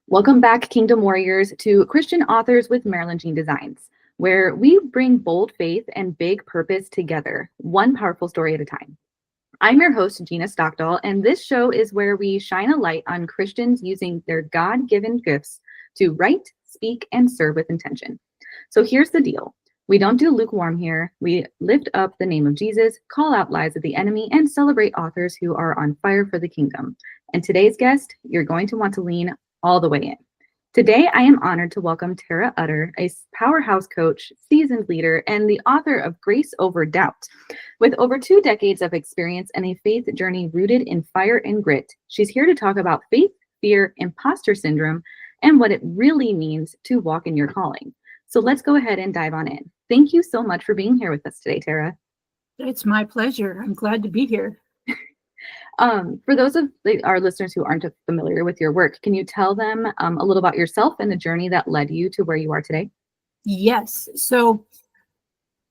Welcome back, Kingdom Warriors, to Christian Authors with Marilyn Jeanne Designs, where we bring bold faith and big purpose together, one powerful story at a time. I'm your host, Gina Stockdahl, and this show is where we shine a light on Christians using their God-given gifts to write, speak, and serve with intention. So here's the deal. We don't do lukewarm here. We lift up the name of Jesus, call out lies of the enemy, and celebrate authors who are on fire for the kingdom. And today's guest, you're going to want to lean all the way in. Today, I am honored to welcome Terra Utter, a powerhouse coach, seasoned leader, and the author of Grace Over Doubt. With over 2 decades of experience and a faith journey rooted in fire and grit, she's here to talk about faith, fear, imposter syndrome, and what it really means to walk in your calling. So let's go ahead and dive on in. Thank you so much for being here with us today, Terra. It's my pleasure. I'm glad to be here. For those of our listeners who aren't familiar with your work, can you tell them a little about yourself and the journey that led you to where you are today? Yes. So,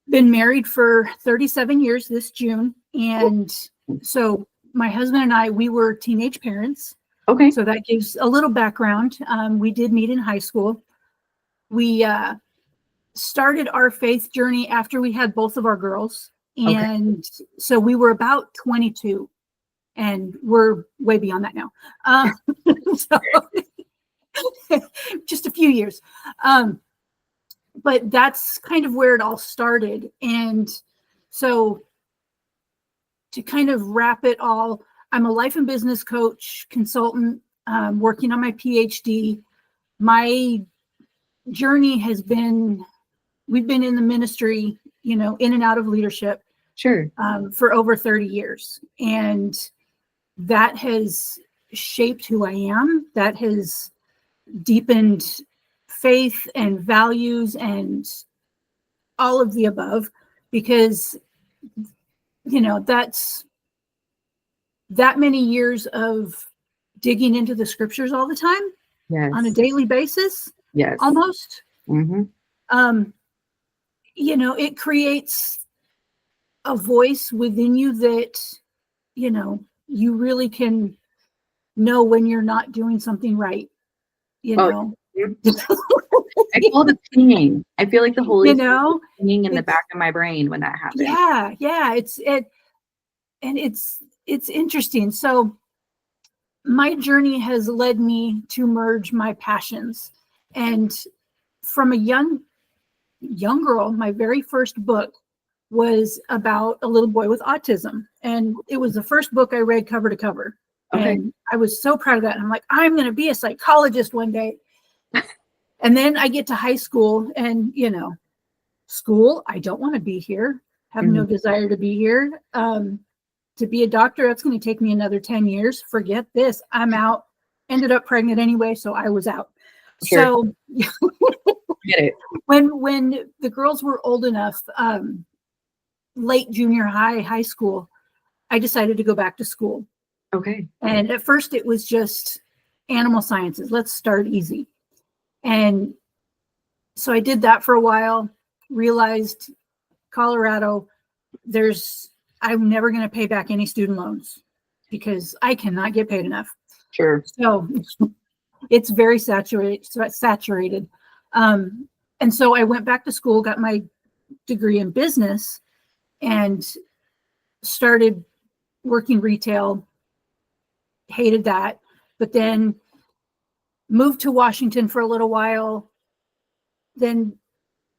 been married for 37 years this June. And so my husband and I, we were teenage parents. Okay. So that gives a little background. We did meet in high school. We started our faith journey after we had both of our girls. And so we were about 22. And we're way beyond that now. So just a few years. But that's kind of where it all started. And so to kind of wrap it all, I'm a life and business coach, consultant, working on my PhD. My journey has been, we've been in the ministry, in and out of leadership. Sure. For over 30 years. And that has shaped who I am. That has deepened faith and values and all of the above, because, that's that many years of digging into the scriptures all the time. Yes. On a daily basis. Yes. Almost. Mm-hmm. It creates a voice within you that, you really can know when you're not doing something right, I call it pinging. I feel like the Holy Spirit pinging in the back of my brain when that happens. Yeah. It's interesting. So my journey has led me to merge my passions. And from a young girl, my very first book was about a little boy with autism. And it was the first book I read cover to cover. Okay. And I was so proud of that. And I'm like, I'm going to be a psychologist one day. And then I get to high school and, school, I don't want to be here. Have no desire to be here. To be a doctor, that's going to take me another 10 years. Forget this. I'm out. Ended up pregnant anyway. So I was out. Sure. So get it. When the girls were old enough, late junior high school, I decided to go back to school. Okay. And at first it was just animal sciences. Let's start easy. And so I did that for a while, realized Colorado, I'm never going to pay back any student loans because I cannot get paid enough. Sure. So it's very saturated. And so I went back to school, got my degree in business, and started working retail. Hated that, but then moved to Washington for a little while, then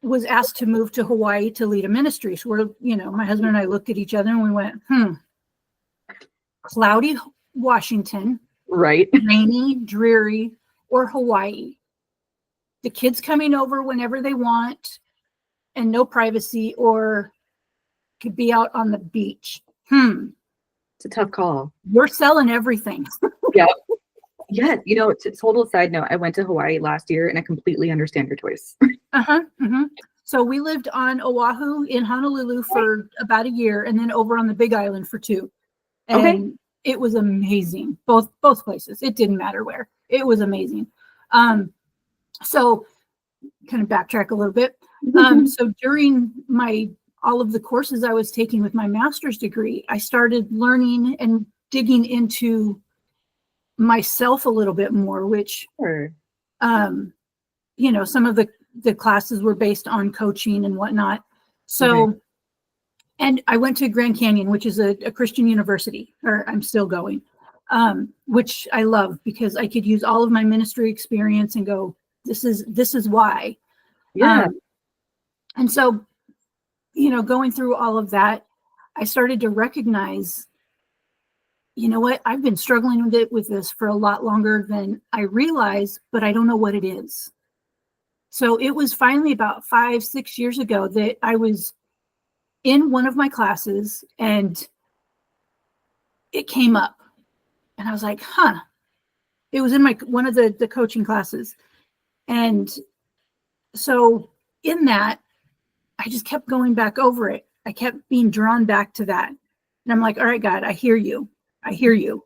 was asked to move to Hawaii to lead a ministry. So my husband and I looked at each other and we went, cloudy Washington, right? Rainy, dreary, or Hawaii. The kids coming over whenever they want and no privacy, or could be out on the beach. It's a tough call. We're selling everything. Yeah. Yeah. Total side note, I went to Hawaii last year and I completely understand your choice. So we lived on Oahu in Honolulu for about a year and then over on the Big Island for 2. And it was amazing. Both places. It didn't matter where. It was amazing. So kind of backtrack a little bit. So during all of the courses I was taking with my master's degree, I started learning and digging into myself a little bit more, which Some of the classes were based on coaching and whatnot. So, okay. And I went to Grand Canyon, which is a Christian university, or I'm still going, which I love because I could use all of my ministry experience and go, this is why. Yeah. And so, going through all of that, I started to recognize, you know what, I've been struggling with this for a lot longer than I realize, but I don't know what it is. So it was finally about 5-6 years ago that I was in one of my classes and it came up and I was like, it was in one of the coaching classes. And so in that, I just kept going back over it. I kept being drawn back to that. And I'm like, all right, God, I hear you. I hear you.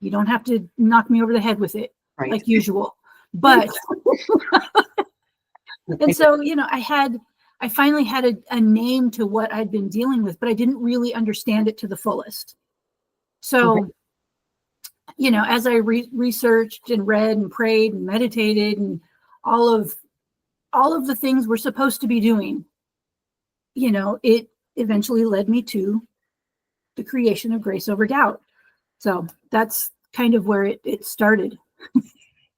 You don't have to knock me over the head with it, right, like usual. But, and so, I finally had a name to what I'd been dealing with, but I didn't really understand it to the fullest. So, as I researched and read and prayed and meditated and all of the things we're supposed to be doing, it eventually led me to the creation of Grace Over Doubt. So that's kind of where it started.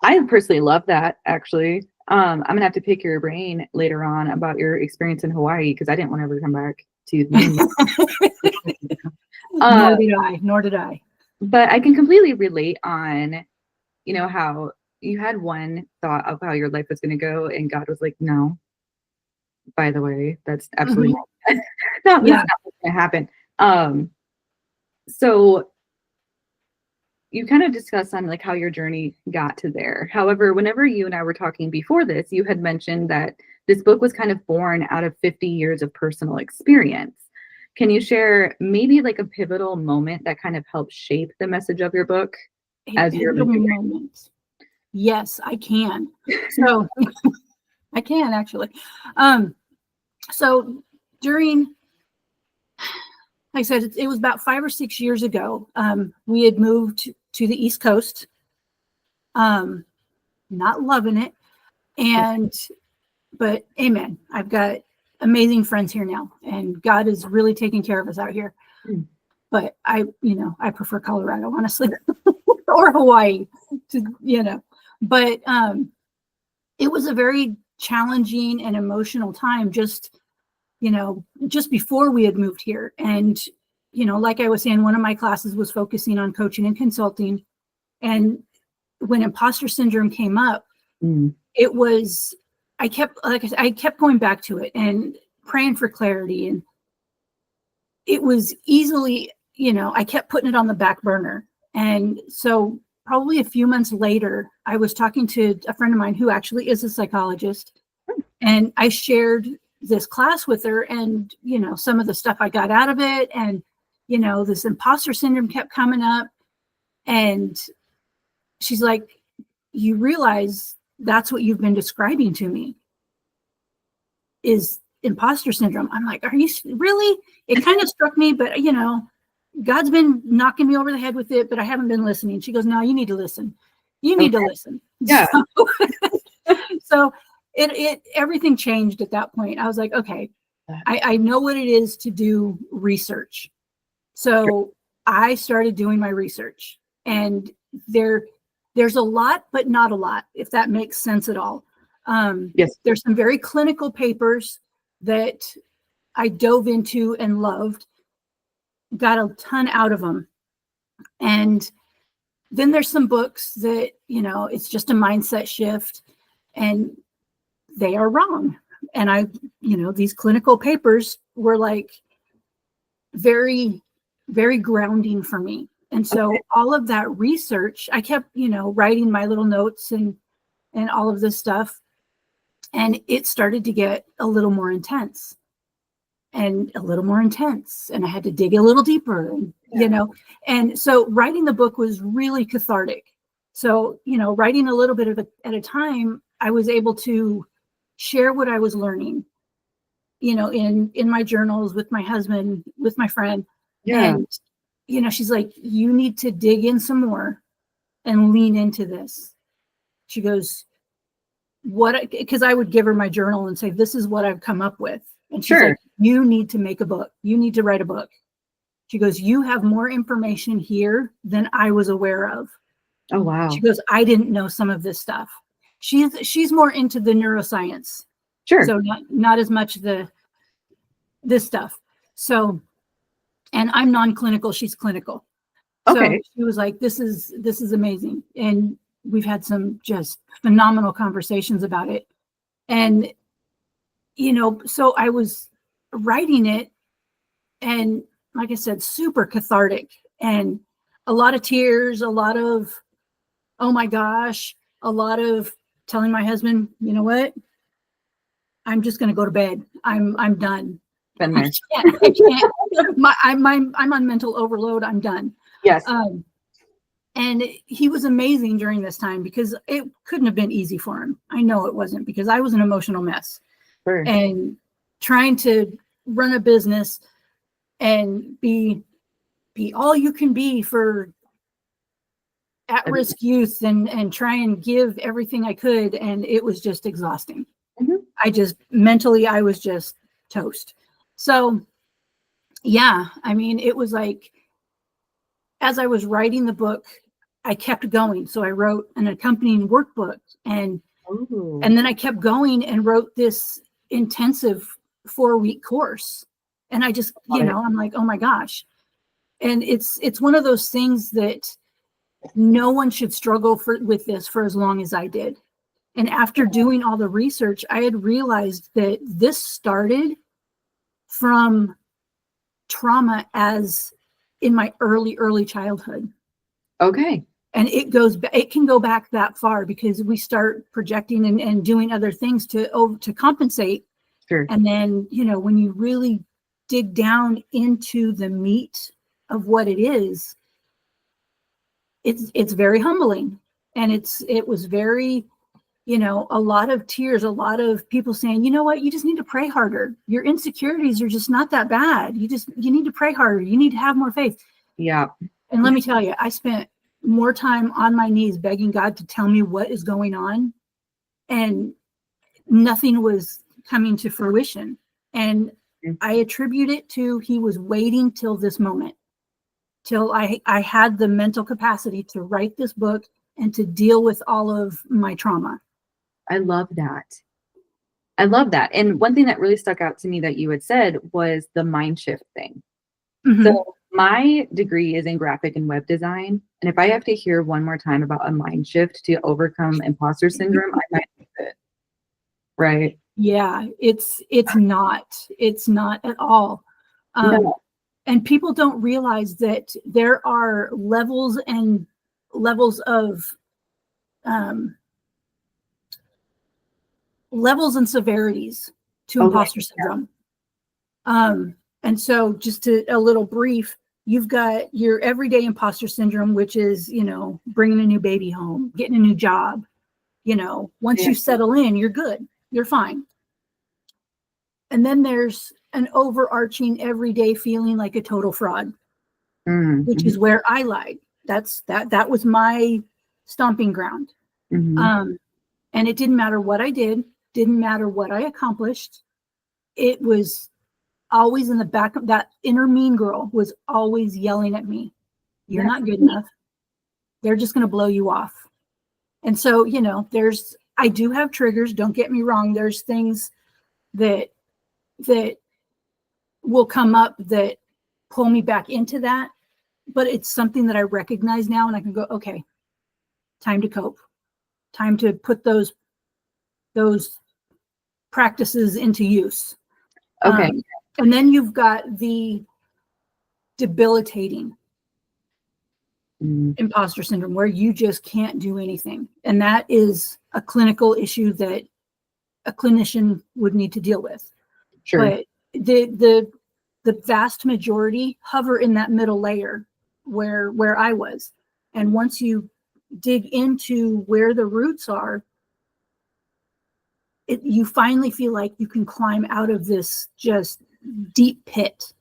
I personally love that, actually. I'm gonna have to pick your brain later on about your experience in Hawaii because I didn't want to ever come back to Nor did I. But I can completely relate on, how you had one thought of how your life was going to go, and God was like, "No, by the way, that's absolutely not what's going to happen." So you kind of discussed on like how your journey got to there. However, whenever you and I were talking before this, you had mentioned that this book was kind of born out of 50 years of personal experience. Can you share maybe like a pivotal moment that kind of helped shape the message of your book? Moment. Yes, I can. So I can actually. So during, like I said, it was about 5 or 6 years ago. We had moved to the East Coast. Not loving it. But amen. I've got amazing friends here now, and God is really taking care of us out here. But I prefer Colorado, honestly, or Hawaii, But it was a very challenging and emotional time just before we had moved here. And, like I was saying, one of my classes was focusing on coaching and consulting. And when imposter syndrome came up, it was, I kept going back to it and praying for clarity. And it was easily, I kept putting it on the back burner. And so probably a few months later, I was talking to a friend of mine who actually is a psychologist. And I shared this class with her and, some of the stuff I got out of it. And, this imposter syndrome kept coming up. And she's like, you realize that's what you've been describing to me is imposter syndrome. I'm like, are you really? It kind of struck me, but God's been knocking me over the head with it, but I haven't been listening. She goes, no, you need to listen. You need to listen. Yeah. So it everything changed at that point. I was like, okay, I know what it is to do research. So I started doing my research, and there's a lot, but not a lot, if that makes sense at all. Yes. There's some very clinical papers that I dove into and loved, got a ton out of them. And then there's some books that, it's just a mindset shift and they are wrong. And these clinical papers were like very, very grounding for me. And so all of that research, I kept, writing my little notes and all of this stuff. And it started to get a little more intense. And a little more intense. And I had to dig a little deeper, and so writing the book was really cathartic. So, writing a little bit at a time, I was able to share what I was learning, in my journals with my husband, with my friend. Yeah. And, she's like, you need to dig in some more and lean into this. She goes, because I would give her my journal and say, this is what I've come up with. And she's Sure. like, you need to make a book. You need to write a book. She goes, you have more information here than I was aware of. Oh, wow. She goes, I didn't know some of this stuff. She's more into the neuroscience. Sure. So not as much this stuff. So, and I'm non-clinical, she's clinical. Okay. So she was like, this is amazing. And we've had some just phenomenal conversations about it. And, so I was writing it, and like I said, super cathartic, and a lot of tears, a lot of, oh my gosh, a lot of telling my husband, you know what? I'm just going to go to bed. I'm done. Been there. I can't. I'm on mental overload. I'm done. Yes. And he was amazing during this time, because it couldn't have been easy for him. I know it wasn't, because I was an emotional mess. Sure. And trying to run a business and be all you can be for at-risk youth, and try and give everything I could. And it was just exhausting. Mm-hmm. I was just toast. So yeah, I mean, it was like, as I was writing the book, I kept going. So I wrote an accompanying workbook, and then I kept going and wrote this intensive 4-week course. And I just, I'm like, oh my gosh. And it's one of those things that no one should struggle with this for as long as I did. And after doing all the research, I had realized that this started from trauma as in my early childhood. Okay. And it can go back that far, because we start projecting and doing other things to compensate. Sure. And then, when you really dig down into the meat of what it is, it's very humbling. And it was very, a lot of tears, a lot of people saying, you know what, you just need to pray harder. Your insecurities are just not that bad. You need to pray harder. You need to have more faith. Yeah. And let me tell you, I spent more time on my knees begging God to tell me what is going on, and nothing was coming to fruition. And I attribute it to, he was waiting till this moment, till I had the mental capacity to write this book and to deal with all of my trauma. I love that. And one thing that really stuck out to me that you had said was the mind shift thing. Mm-hmm. So my degree is in graphic and web design. And if I have to hear one more time about a mind shift to overcome imposter syndrome, I might miss it. Right. Yeah, it's not at all. No. And people don't realize that there are levels and severities to imposter syndrome. And so just a little brief, you've got your everyday imposter syndrome, which is, bringing a new baby home, getting a new job. Once you settle in, you're good, you're fine. And then there's an overarching everyday feeling like a total fraud, which is where I lied. That was my stomping ground. And it didn't matter what I did, didn't matter what I accomplished. It was always in the back of that inner mean girl was always yelling at me. You're not good enough. They're just going to blow you off. And so, I do have triggers. Don't get me wrong. There's things that will come up that pull me back into that, but it's something that I recognize now, and I can go, okay, time to cope, time to put those practices into use. Okay. And then you've got the debilitating imposter syndrome, where you just can't do anything. And that is a clinical issue that a clinician would need to deal with. Sure. But the vast majority hover in that middle layer where I was. And once you dig into where the roots are, you finally feel like you can climb out of this just deep pit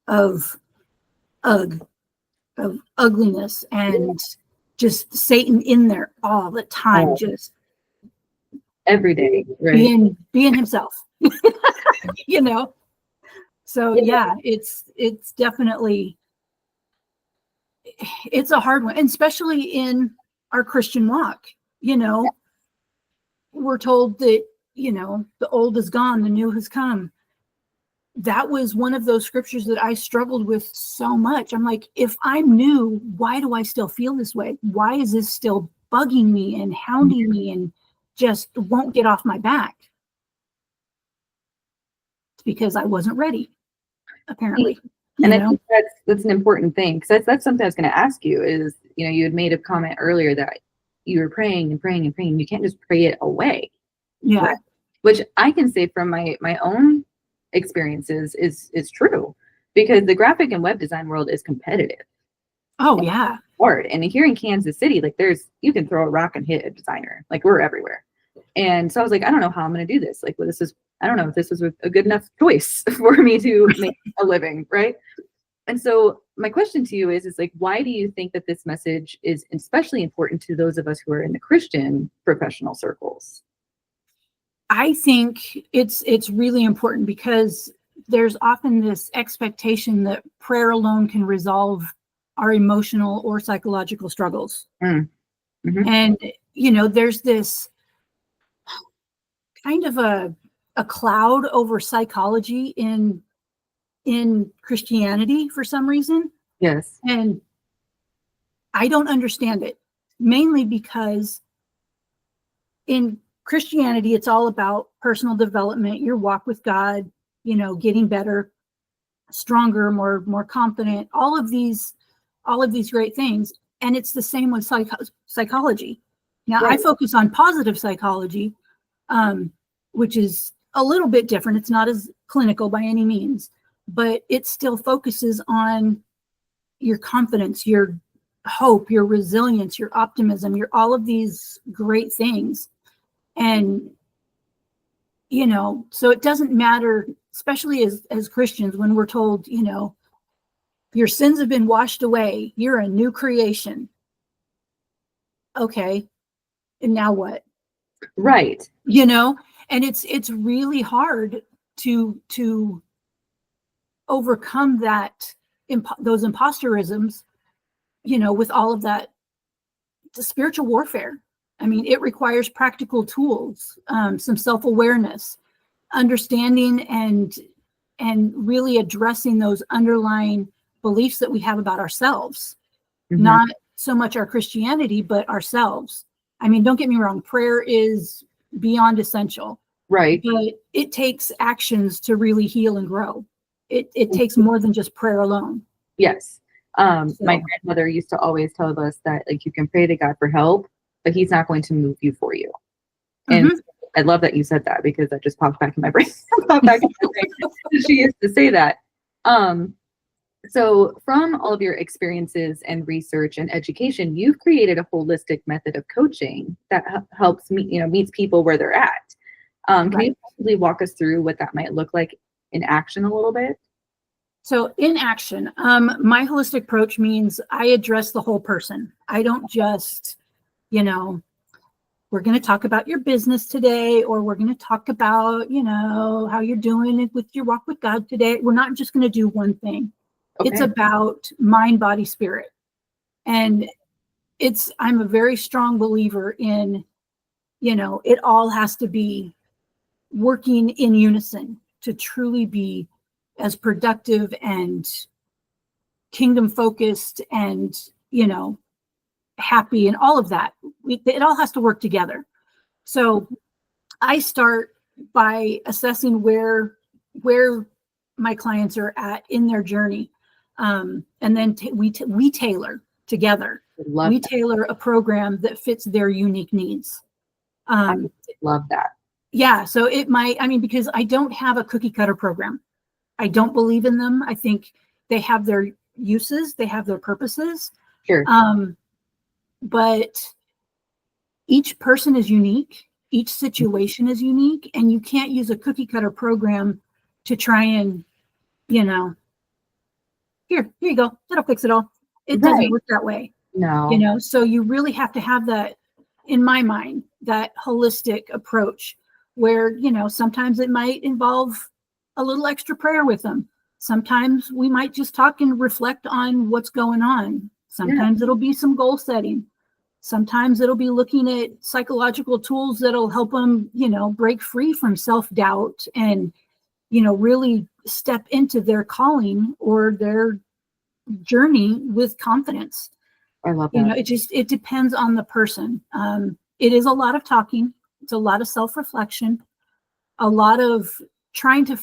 of ugliness and just Satan in there all the time, just every day, right? being himself. You know. So yeah, it's definitely, it's a hard one, and especially in our Christian walk. You know, we're told that, you know, the old is gone, the new has come. That was one of those scriptures that I struggled with so much. I'm like, if I'm new, why do I still feel this way? Why is this still bugging me and hounding me and just won't get off my back? It's because I wasn't ready, apparently. And I think that's an important thing, because that's something I was going to ask you is, you know, you had made a comment earlier that you were praying and praying and praying. You can't just pray it away. Yeah. Right? Which I can say from my own experiences is true, because the graphic and web design world is competitive. Oh yeah. Hard. And here in Kansas City, like you can throw a rock and hit a designer. Like we're everywhere. And so I was like, I don't know how I'm going to do this. Like, well, I don't know if this is a good enough choice for me to make a living, right? And so my question to you is like, why do you think that this message is especially important to those of us who are in the Christian professional circles? I think it's really important because there's often this expectation that prayer alone can resolve our emotional or psychological struggles. Mm-hmm. And, you know, there's this kind of a cloud over psychology in Christianity for some reason. Yes. And I don't understand it, mainly because in Christianity, it's all about personal development, your walk with God, you know, getting better, stronger, more confident, all of these great things. And it's the same with psychology. Now, right. I focus on positive psychology, which is a little bit different. It's not as clinical by any means, but it still focuses on your confidence, your hope, your resilience, your optimism, your all of these great things. And, you know, so it doesn't matter, especially as Christians, when we're told, you know, your sins have been washed away, you're a new creation. Okay. And now what? Right. You know, and it's really hard to overcome those imposterisms, you know, with all of that, the spiritual warfare. I mean, it requires practical tools, some self-awareness, understanding and really addressing those underlying beliefs that we have about ourselves, not so much our Christianity, but ourselves. I mean, don't get me wrong, prayer is beyond essential. Right. But it takes actions to really heal and grow. It takes more than just prayer alone. Yes. My grandmother used to always tell us that, like, you can pray to God for help, but he's not going to move you for you. And I love that you said that, because that just popped back in my brain. She used to say that. So from all of your experiences and research and education, you've created a holistic method of coaching that helps meets people where they're at. Can you possibly walk us through what that might look like in action a little bit? So in action, my holistic approach means I address the whole person. I don't just, you know, we're going to talk about your business today, or we're going to talk about, you know, how you're doing with your walk with God today. We're not just going to do one thing. Okay. It's about mind, body, spirit. And I'm a very strong believer in, you know, it all has to be working in unison to truly be as productive and kingdom focused and, you know, happy and all of that. It all has to work together. So I start by assessing where my clients are at in their journey. And then we tailor together. We tailor a program that fits their unique needs. I love that. Yeah. So because I don't have a cookie cutter program. I don't believe in them. I think they have their uses, they have their purposes. Sure. But each person is unique. Each situation is unique, and you can't use a cookie cutter program to try and, you know, here you go, that'll fix it all. It doesn't work that way. No. You know, so you really have to have that in my mind, that holistic approach where, sometimes it might involve a little extra prayer with them. Sometimes we might just talk and reflect on what's going on. Sometimes it'll be some goal setting. Sometimes it'll be looking at psychological tools that'll help them, break free from self-doubt and, really step into their calling or their journey with confidence. I love that. It depends on the person. It is a lot of talking. It's a lot of self-reflection, a lot of trying to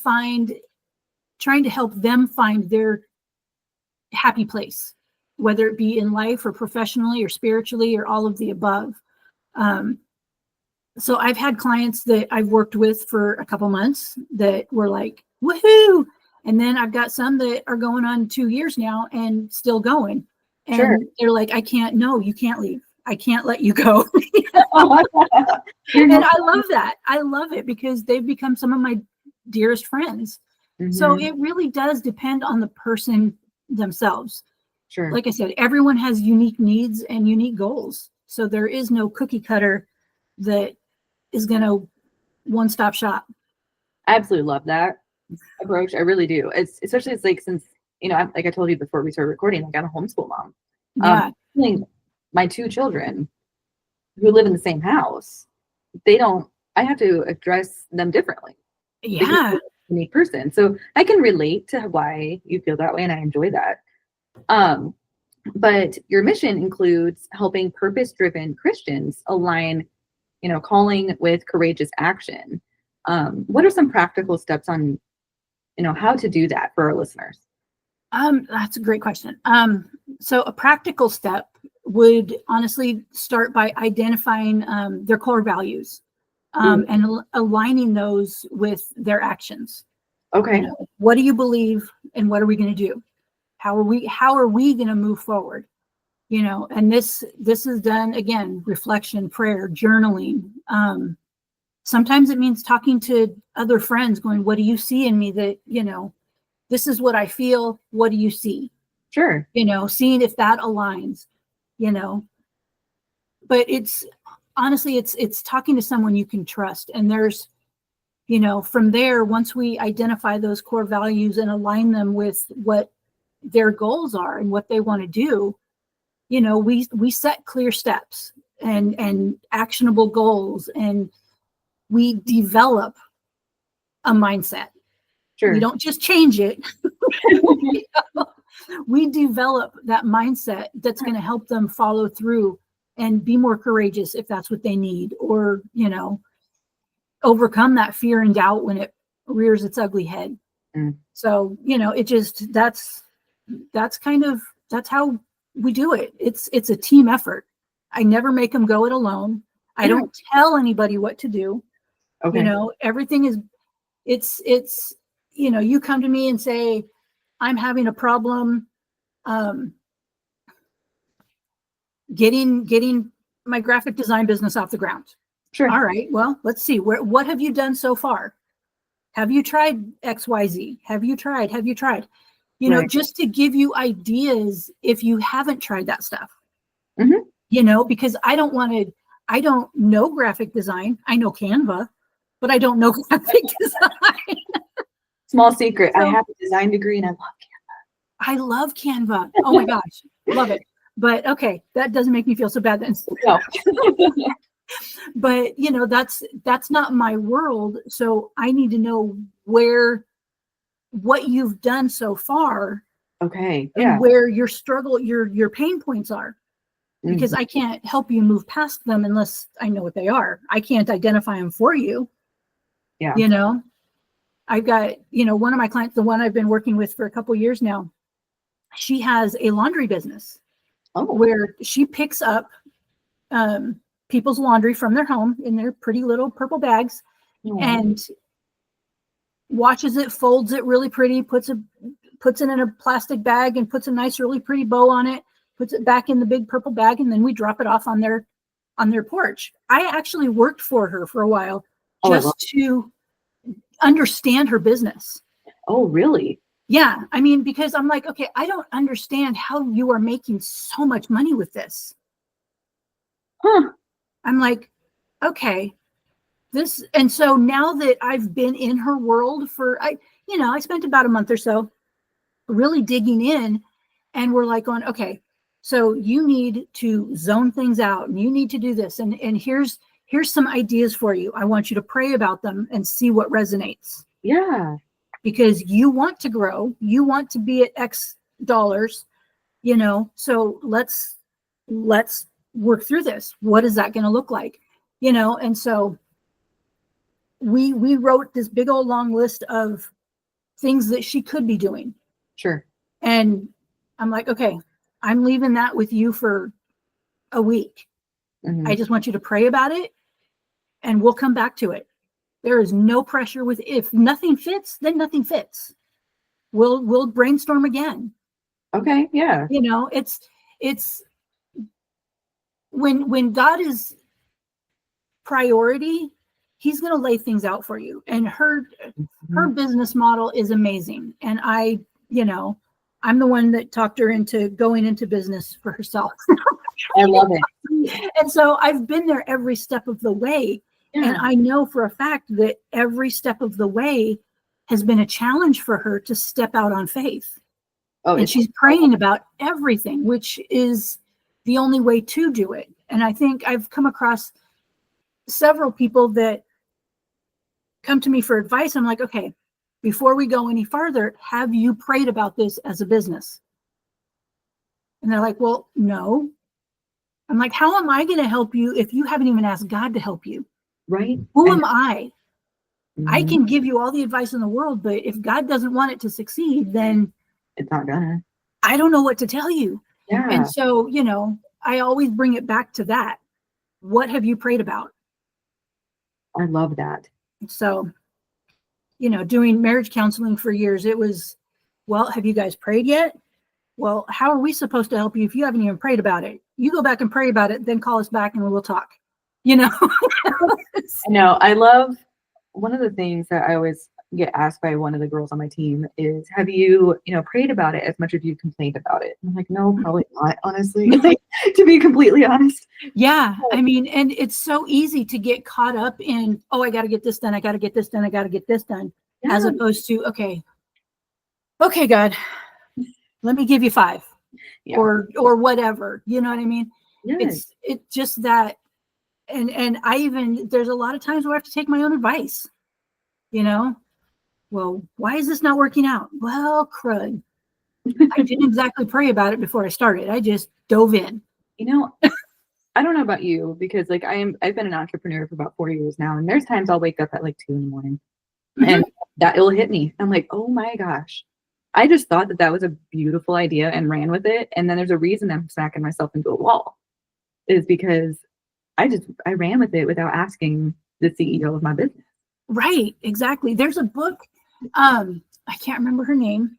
help them find their happy place, whether it be in life or professionally or spiritually or all of the above. So I've had clients that I've worked with for a couple months that were like, woohoo. And then I've got some that are going on 2 years now and still going. And they're like, you can't leave. I can't let you go. And I love that. I love it because they've become some of my dearest friends. So it really does depend on the person themselves. Sure. Like I said, everyone has unique needs and unique goals. So there is no cookie cutter that is going to one-stop shop. I absolutely love that approach. I really do. Especially like since, like I told you before we started recording, like I'm a homeschool mom. Yeah. My 2 children who live in the same house, I have to address them differently. Yeah. Unique person. So I can relate to why you feel that way, and I enjoy that. But your mission includes helping purpose-driven Christians align, calling with courageous action. What are some practical steps on, how to do that for our listeners? That's a great question. So a practical step would honestly start by identifying their core values and aligning those with their actions. Okay. What do you believe and what are we going to do? How are we going to move forward? And this is done, again, reflection, prayer, journaling. Sometimes it means talking to other friends going, what do you see in me that, this is what I feel. What do you see? Sure. Seeing if that aligns, but it's honestly, it's talking to someone you can trust. And there's, from there, once we identify those core values and align them with what their goals are and what they want to do, we set clear steps and actionable goals, and we develop a mindset. Sure. We don't just change it. We develop that mindset that's going to help them follow through and be more courageous if that's what they need, or, overcome that fear and doubt when it rears its ugly head. So, that's how we do it. It's a team effort. I never make them go it alone. I don't tell anybody what to do. Okay. Everything is, it's, you come to me and say, I'm having a problem getting my graphic design business off the ground. Sure. All right. Well, let's see. What have you done so far? Have you tried XYZ? Have you tried? Just to give you ideas if you haven't tried that stuff. Because I don't know graphic design. I know Canva, but I don't know graphic design. Small secret. I have a design degree and I love Canva. I love Canva. Oh my gosh. Love it. But okay, that doesn't make me feel so bad then. No. But that's not my world. So I need to know what you've done so far. Okay. Yeah. And where your struggle, your pain points are. Because I can't help you move past them unless I know what they are. I can't identify them for you. Yeah. I've got, one of my clients, the one I've been working with for a couple years now, she has a laundry business where she picks up people's laundry from their home in their pretty little purple bags and washes it, folds it really pretty, puts it in a plastic bag and puts a nice, really pretty bow on it, puts it back in the big purple bag, and then we drop it off on their porch. I actually worked for her for a while just to understand her business. Oh, really? Yeah. I mean, because I'm like, okay, I don't understand how you are making so much money with this. Huh. I'm like, okay, this, and so now that I've been in her world for, I spent about a month or so really digging in, and we're like going, okay, so you need to zone things out, and you need to do this, and here's some ideas for you. I want you to pray about them and see what resonates. Yeah. Because you want to grow, you want to be at X dollars, so let's work through this. What is that going to look like? And so we wrote this big old long list of things that she could be doing. Sure. And I'm like, okay, I'm leaving that with you for a week. Mm-hmm. I just want you to pray about it, and we'll come back to it. There is no pressure with, if nothing fits, then nothing fits. We'll brainstorm again. Okay. Yeah. It's when God is priority, he's going to lay things out for you. And her business model is amazing. And I'm the one that talked her into going into business for herself. I love it. And so I've been there every step of the way. Yeah. And I know for a fact that every step of the way has been a challenge for her to step out on faith. Oh, and she's praying about everything, which is the only way to do it. And I think I've come across several people that come to me for advice. I'm like, okay, before we go any farther, have you prayed about this as a business? And they're like, well, no. I'm like, how am I going to help you if you haven't even asked God to help you? Right. Who am I? Mm-hmm. I can give you all the advice in the world, but if God doesn't want it to succeed, then it's not gonna. I don't know what to tell you. Yeah. And so, I always bring it back to that. What have you prayed about? I love that. So, doing marriage counseling for years, it was, well, have you guys prayed yet? Well, how are we supposed to help you if you haven't even prayed about it? You go back and pray about it, then call us back and we'll talk. I know. I love, one of the things that I always get asked by one of the girls on my team is, have you, prayed about it as much as you complained about it? And I'm like, no, probably not, honestly, to be completely honest. Yeah. I mean, and it's so easy to get caught up in, oh, I got to get this done. I got to get this done. I got to get this done. Yeah. As opposed to, okay, God, let me give you 5 or whatever, you know what I mean? Yes. It's just that. And I even, there's a lot of times where I have to take my own advice, well, why is this not working out? Well, crud. I didn't exactly pray about it before I started. I just dove in. I don't know about you, because I've been an entrepreneur for about 4 years now. And there's times I'll wake up at 2 a.m. and that it'll hit me. I'm like, oh my gosh. I just thought that was a beautiful idea and ran with it. And then there's a reason I'm smacking myself into a wall, is because I ran with it without asking the CEO of my business. Right. Exactly. There's a book. I can't remember her name.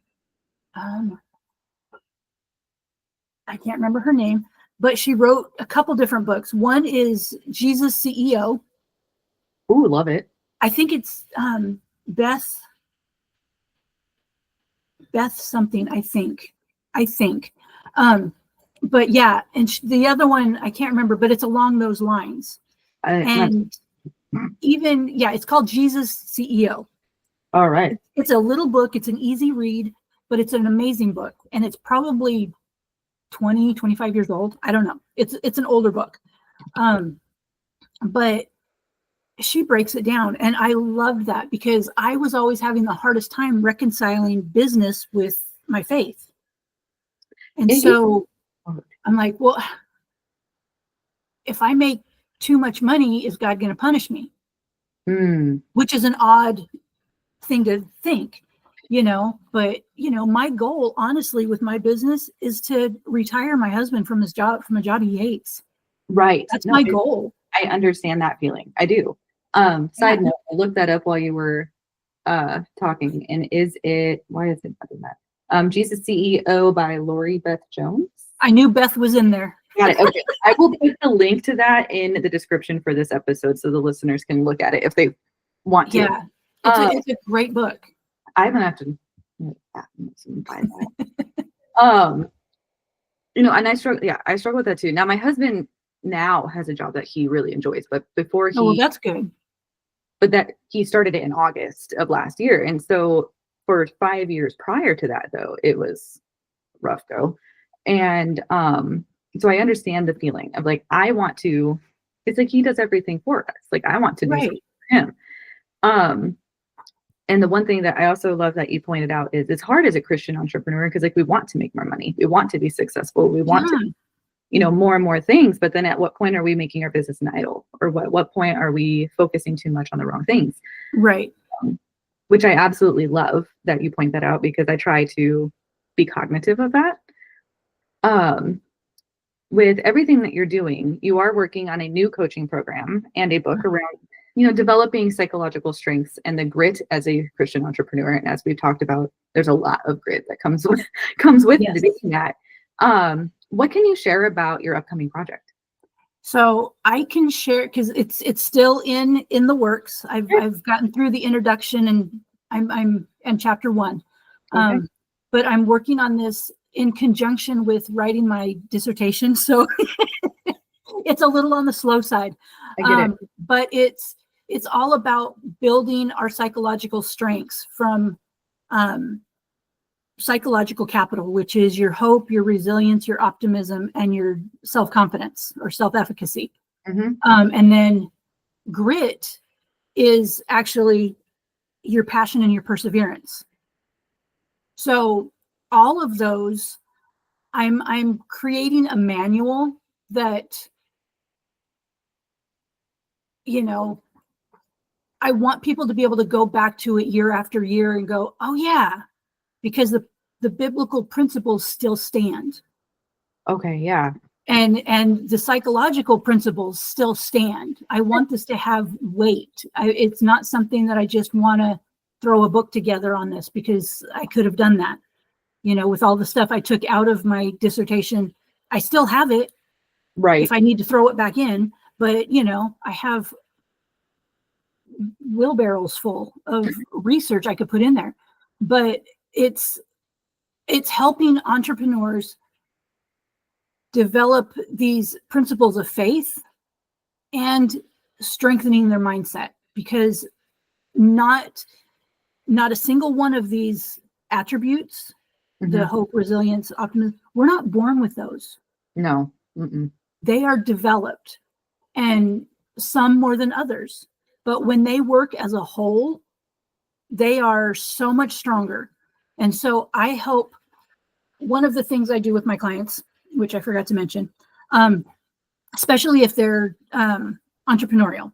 But she wrote a couple different books. One is Jesus CEO. Ooh, love it. I think it's Beth something, I think. But yeah, and the other one, I can't remember, but it's along those lines. It's called Jesus CEO. All right. It's a little book. It's an easy read, but it's an amazing book. And it's probably 20, 25 years old. I don't know. It's an older book. But she breaks it down. And I love that, because I was always having the hardest time reconciling business with my faith. And so I'm like, well, if I make too much money, is God going to punish me? Which is an odd thing to think, but my goal, honestly, with my business is to retire my husband from a job he hates. Right. That's my goal. I understand that feeling. I do. Side note, I looked that up while you were talking, and why is it not that? Jesus CEO by Lori Beth Jones. I knew Beth was in there. Got it. Okay. I will put the link to that in the description for this episode so the listeners can look at it if they want to. Yeah. It's a great book. I'm gonna have to buy that. And I struggle with that too. Now my husband now has a job that he really enjoys, but before Oh, well, that's good. but that he started it in August of last year. And so for 5 years prior to that, though, it was rough go. And so I understand the feeling of like, I want to, it's like he does everything for us. Like I want to do something for him. And the one thing that I also love that you pointed out is it's hard as a Christian entrepreneur because like we want to make more money. We want to be successful. We want to, more and more things. But then at what point are we making our business an idol? Or what point are we focusing too much on the wrong things? Right. Which I absolutely love that you point that out because I try to be cognitive of that. With everything that you're doing, you are working on a new coaching program and a book around developing psychological strengths and the grit as a Christian entrepreneur. And as we've talked about, there's a lot of grit that comes with doing that. What can you share about your upcoming project? So I can share because it's still in the works. I've gotten through the introduction and I'm in chapter 1. Okay. But I'm working on this in conjunction with writing my dissertation. So it's a little on the slow side. I get it. But it's all about building our psychological strengths from psychological capital, which is your hope, your resilience, your optimism, and your self-confidence or self-efficacy. And then grit is actually your passion and your perseverance. So all of those, I'm creating a manual that, I want people to be able to go back to it year after year and go, oh yeah, because the biblical principles still stand. Okay, yeah. And the psychological principles still stand. I want this to have weight. It's not something that I just want to throw a book together on this because I could have done that. With all the stuff I took out of my dissertation, I still have it. Right. If I need to throw it back in, but I have wheelbarrows full of research I could put in there. But it's helping entrepreneurs develop these principles of faith and strengthening their mindset, because not a single one of these attributes, the hope, resilience, optimism, we're not born with those. No. They are developed, and some more than others. But when they work as a whole, they are so much stronger. And so I hope one of the things I do with my clients, which I forgot to mention, especially if they're entrepreneurial,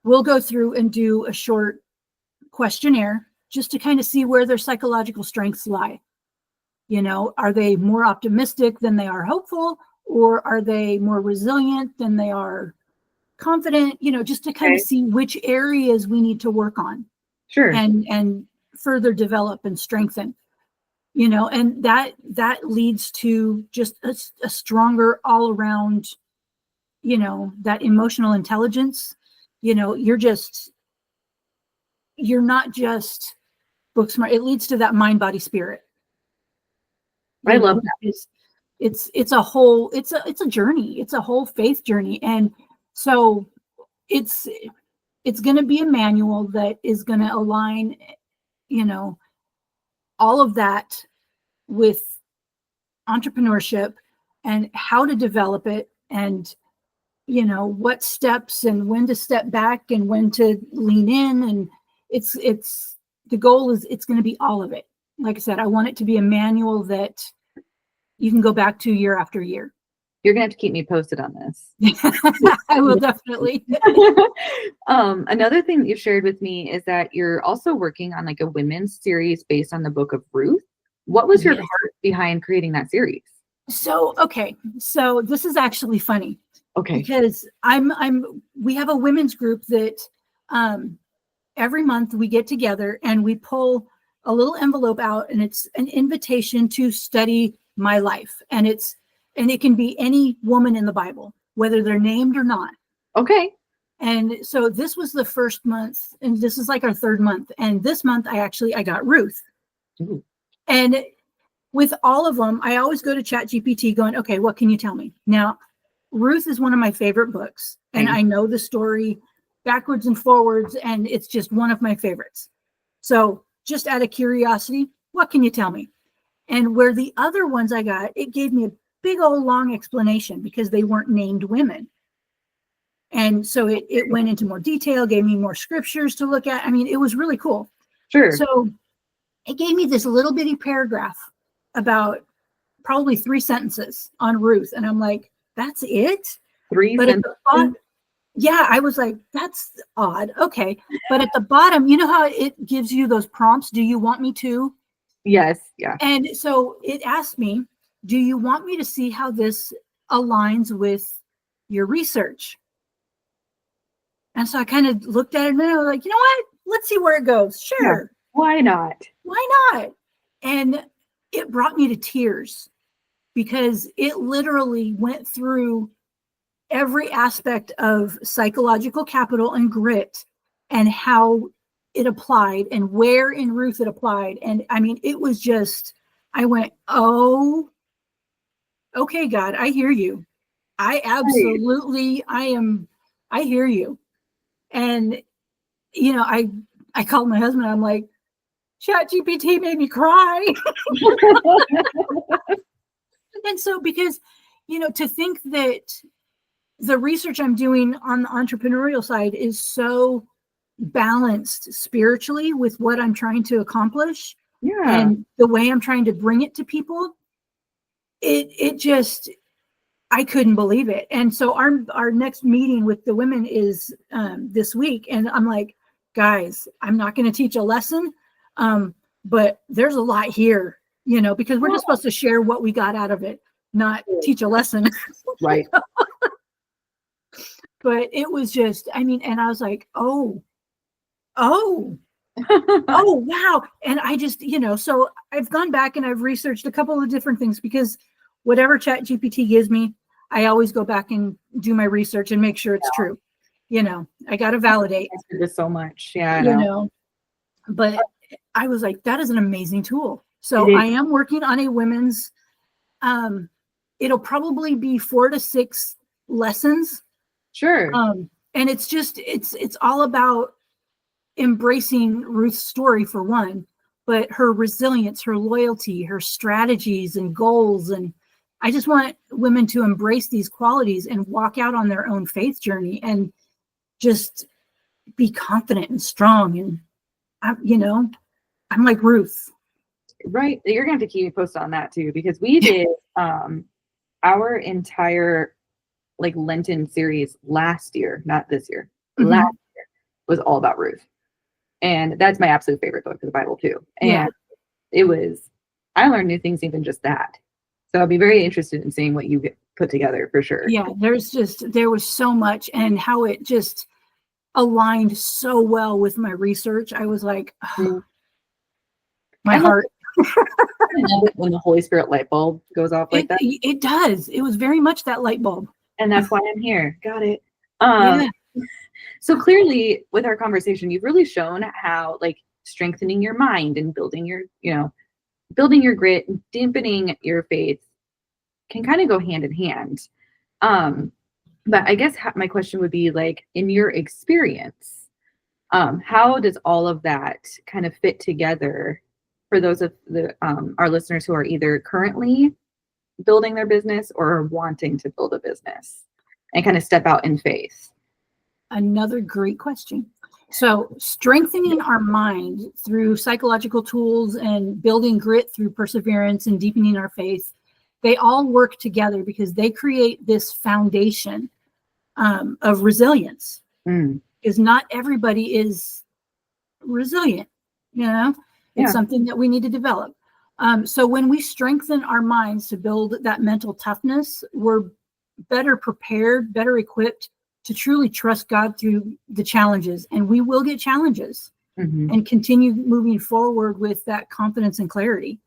we'll go through and do a short questionnaire just to kind of see where their psychological strengths lie. Are they more optimistic than they are hopeful, or are they more resilient than they are confident? Just to kind of see which areas we need to work on. Sure. And further develop and strengthen. And that leads to just a stronger all around, that emotional intelligence. You're not just book smart. It leads to that mind, body, spirit. I love that. It's a whole, it's a journey. It's a whole faith journey. And so it's going to be a manual that is going to align, all of that with entrepreneurship and how to develop it, and what steps and when to step back and when to lean in. And it's the goal is it's going to be all of it. Like I said, I want it to be a manual that you can go back to year after year. You're gonna have to keep me posted on this. I will definitely. Another thing that you shared with me is that you're also working on like a women's series based on the book of Ruth. What was your heart behind creating that series? So this is actually funny. Okay. Because we have a women's group that every month we get together and we pull a little envelope out, and it's an invitation to study my life. And it can be any woman in the Bible, whether they're named or not. Okay. And so this was the first month, and this is like our third month. And this month I got Ruth. Ooh. And with all of them, I always go to ChatGPT going, okay, what can you tell me? Now, Ruth is one of my favorite books, and I know the story backwards and forwards, and it's just one of my favorites. So just out of curiosity, what can you tell me? And where the other ones I got, it gave me a big old long explanation because they weren't named women. And so it went into more detail, gave me more scriptures to look at. I mean, it was really cool. Sure. So it gave me this little bitty paragraph about probably 3 sentences on Ruth. And I'm like, that's it? 3 but sentences? Yeah, I was like, that's odd. Okay. But at the bottom, you know how it gives you those prompts? Do you want me to? Yes. Yeah. And so it asked me, do you want me to see how this aligns with your research? And so I kind of looked at it and I was like, you know what? Let's see where it goes. Sure. Yeah. Why not? Why not? And it brought me to tears because it literally went through every aspect of psychological capital and grit and how it applied and where in Ruth it applied. And I mean, it was just, I went, oh, okay, God, I hear you. I absolutely, I hear you. And, you know, I called my husband. I'm like, ChatGPT made me cry. And so, because, you know, to think that the research I'm doing on the entrepreneurial side is so balanced spiritually with what I'm trying to accomplish and the way I'm trying to bring it to people, it just, I couldn't believe it. And so our next meeting with the women is this week. And I'm like, guys, I'm not going to teach a lesson, but there's a lot here, you know, because we're just supposed to share what we got out of it, not teach a lesson. Right. But it was just, I mean, and I was like, oh, wow. And I just, you know, so I've gone back and I've researched a couple of different things because whatever ChatGPT gives me, I always go back and do my research and make sure it's true. You know, I got to validate. There's so much. Yeah. You know, but I was like, that is an amazing tool. So I am working on a women's, it'll probably be 4 to 6 lessons. Sure. And it's just, it's all about embracing Ruth's story for one, but her resilience, her loyalty, her strategies and goals. And I just want women to embrace these qualities and walk out on their own faith journey and just be confident and strong. And, you know, I'm like Ruth. Right. You're going to have to keep me posted on that too, because we did our entire like Lenten series last year, not this year, last year was all about Ruth. And that's my absolute favorite book of the Bible too. And it was, I learned new things, even just that. So I'll be very interested in seeing what you put together for sure. Yeah, there was so much, and how it just aligned so well with my research. I was like, my heart. When the Holy Spirit light bulb goes off like that. It does. It was very much that light bulb. And that's why I'm here. Got it. So clearly with our conversation, you've really shown how like strengthening your mind and building your, you know, building your grit, dampening your faith can kind of go hand in hand. But I guess my question would be like, in your experience, how does all of that kind of fit together for those of our listeners who are either currently building their business or wanting to build a business and kind of step out in faith? Another great question. So strengthening our mind through psychological tools and building grit through perseverance and deepening our faith, they all work together because they create this foundation of resilience. Because not everybody is resilient, you know? It's something that we need to develop. So when we strengthen our minds to build that mental toughness, we're better prepared, better equipped to truly trust God through the challenges. And we will get challenges and continue moving forward with that confidence and clarity.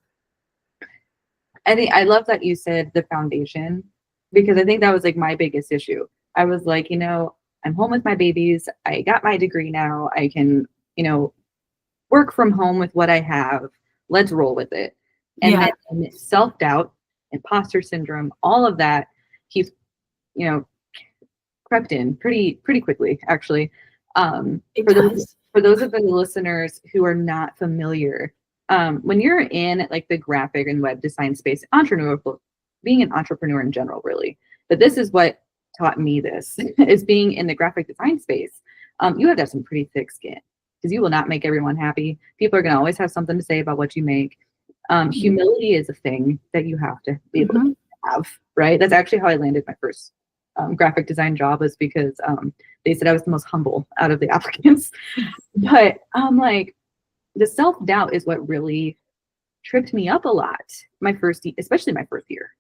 I love that you said the foundation, because I think that was like my biggest issue. I was like, you know, I'm home with my babies. I got my degree now. I can, you know, work from home with what I have. Let's roll with it. And then self-doubt, imposter syndrome, all of that keeps you know, crept in pretty quickly, actually. It For does. those of the listeners who are not familiar, when you're in like the graphic and web design space, entrepreneurial, being an entrepreneur in general, really, but this is what taught me this is being in the graphic design space. You have to have some pretty thick skin because you will not make everyone happy. People are going to always have something to say about what you make. Humility is a thing that you have to be able to have, right? That's actually how I landed my first graphic design job, was because they said I was the most humble out of the applicants. But like, the self-doubt is what really tripped me up a lot especially my first year.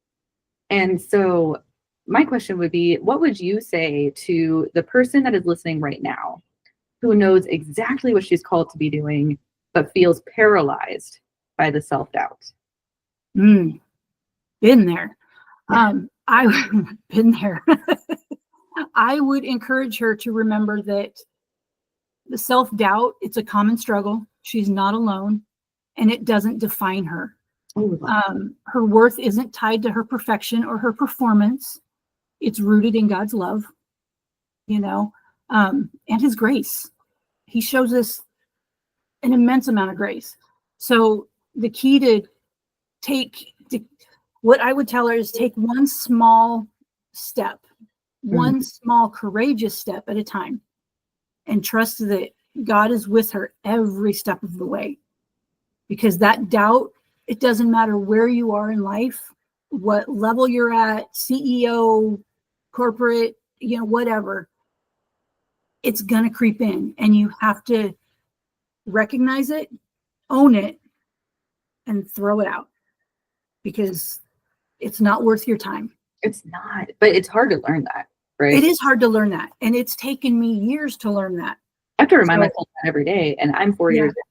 And so my question would be, what would you say to the person that is listening right now who knows exactly what she's called to be doing, but feels paralyzed by the self-doubt? Been there. I've been there. I would encourage her to remember that the self-doubt, it's a common struggle. She's not alone, and it doesn't define her. Her worth isn't tied to her perfection or her performance. It's rooted in God's love, and his grace. He shows us an immense amount of grace. So the key to what I would tell her is take one small step, one small courageous step at a time, and trust that God is with her every step of the way. Because that doubt, it doesn't matter where you are in life, what level you're at, CEO, corporate, whatever, it's going to creep in, and you have to recognize it, own it, and throw it out, because it's not worth your time. It's not, but it's hard to learn that, right? It is hard to learn that. And it's taken me years to learn that. I have to remind myself that every day, and I'm 4 years in.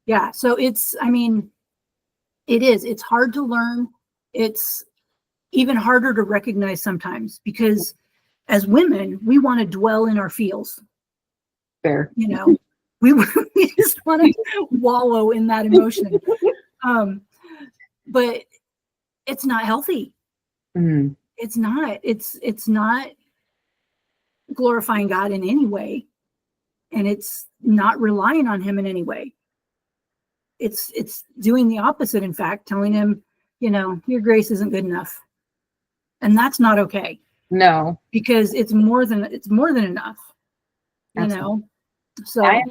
Yeah. So it's hard to learn. It's even harder to recognize sometimes, because as women, we want to dwell in our feels. Fair. We just want to wallow in that emotion. But it's not healthy. It's not. It's not glorifying God in any way, and it's not relying on him in any way. It's doing the opposite. In fact, telling him, your grace isn't good enough, and that's not okay. No, because it's more than enough. Absolutely. So I'm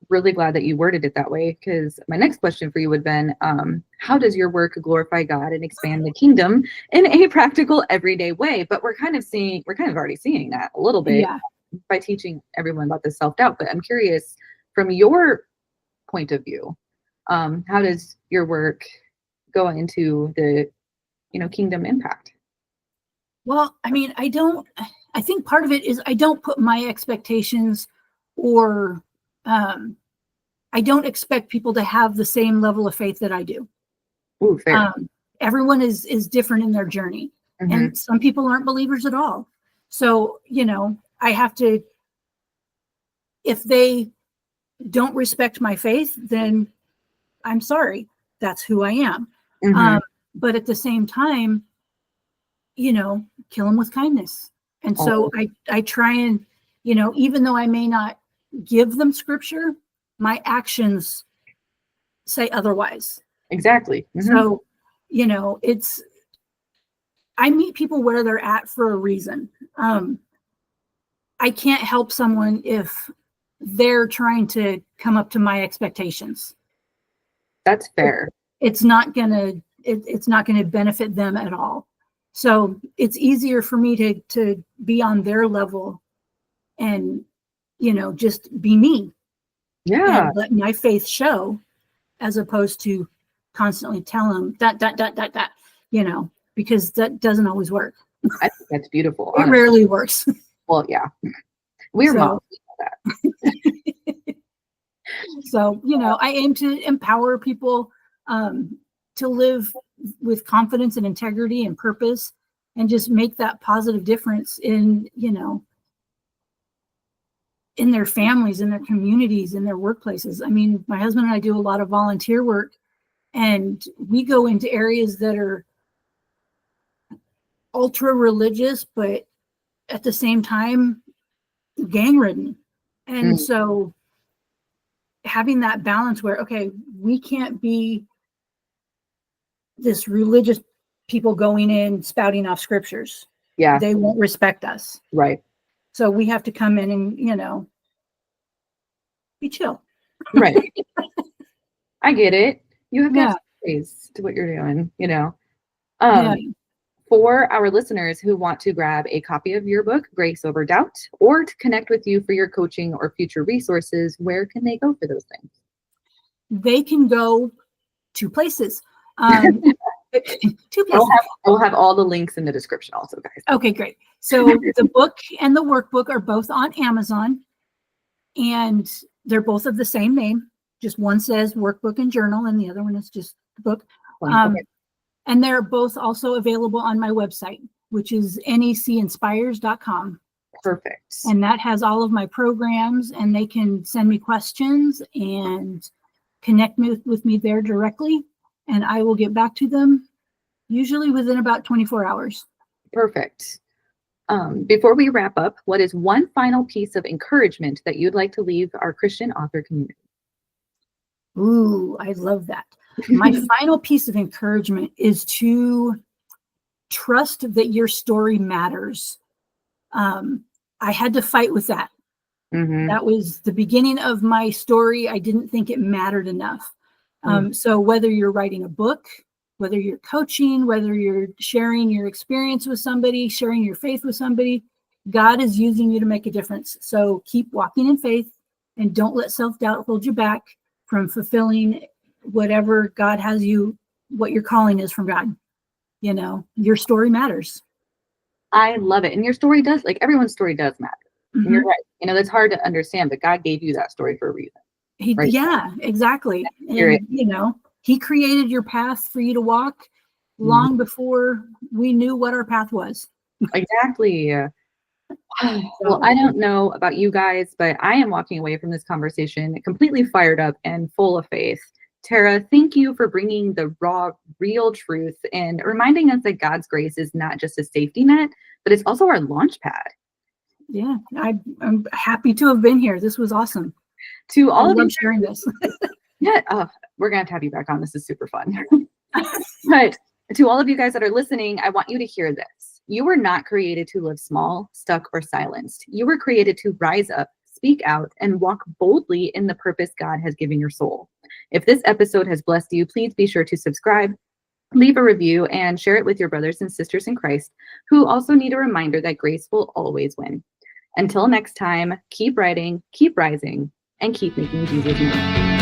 really glad that you worded it that way, because my next question for you would have been, how does your work glorify God and expand the kingdom in a practical, everyday way? But we're kind of already seeing that a little bit by teaching everyone about the self-doubt. But I'm curious, from your point of view, how does your work go into the, kingdom impact? Well, I think part of it is I don't put my expectations, or I don't expect people to have the same level of faith that I do. Ooh, fair. Everyone is different in their journey, and some people aren't believers at all. So, I have to, if they don't respect my faith, then I'm sorry, that's who I am. But at the same time, kill them with kindness. And so I try and, even though I may not give them scripture, my actions say otherwise. Exactly. So, I meet people where they're at for a reason. I can't help someone if they're trying to come up to my expectations. That's fair. It's not gonna benefit them at all. So it's easier for me to be on their level and, just be me. Yeah. And let my faith show, as opposed to constantly tell them that, because that doesn't always work. I think that's beautiful. It rarely works. Well, yeah. We're moms. That. So, I aim to empower people to live with confidence and integrity and purpose, and just make that positive difference in, in their families, in their communities, in their workplaces. My husband and I do a lot of volunteer work, and we go into areas that are ultra religious, but at the same time, gang ridden. And so having that balance where, okay, we can't be this religious people going in spouting off scriptures. Yeah. They won't respect us. Right. So we have to come in and, be chill. Right. I get it. You have to have Yeah. space to what you're doing, Yeah. For our listeners who want to grab a copy of your book, Grace Over Doubt, or to connect with you for your coaching or future resources, where can they go for those things? They can go 2 places. 2 places. I'll have all the links in the description also, guys. Okay, great. So the book and the workbook are both on Amazon, and they're both of the same name. Just one says workbook and journal, and the other one is just the book. Okay. And they're both also available on my website, which is necinspires.com. Perfect. And that has all of my programs, and they can send me questions and connect with me there directly, and I will get back to them usually within about 24 hours. Perfect. Before we wrap up, what is one final piece of encouragement that you'd like to leave our Christian author community? Ooh, I love that. My final piece of encouragement is to trust that your story matters. I had to fight with that. That was the beginning of my story. I didn't think it mattered enough. So whether you're writing a book, whether you're coaching, whether you're sharing your experience with somebody, sharing your faith with somebody, God is using you to make a difference. So keep walking in faith and don't let self-doubt hold you back from fulfilling whatever God has you, what your calling is from God. Your story matters. I love it. And your story does, like everyone's story does matter. And you're right. That's hard to understand, but God gave you that story for a reason. Right? Yeah, exactly. And, He created your path for you to walk long before we knew what our path was. Exactly. Well, I don't know about you guys, but I am walking away from this conversation completely fired up and full of faith. Terra, thank you for bringing the raw, real truth and reminding us that God's grace is not just a safety net, but it's also our launch pad. Yeah, I'm happy to have been here. This was awesome. To all of you sharing this. Yeah, we're going to have you back on. This is super fun. But to all of you guys that are listening, I want you to hear this. You were not created to live small, stuck, or silenced. You were created to rise up, speak out, and walk boldly in the purpose God has given your soul. If this episode has blessed you, please be sure to subscribe, leave a review, and share it with your brothers and sisters in Christ who also need a reminder that grace will always win. Until next time, keep writing, keep rising, and keep making Jesus known.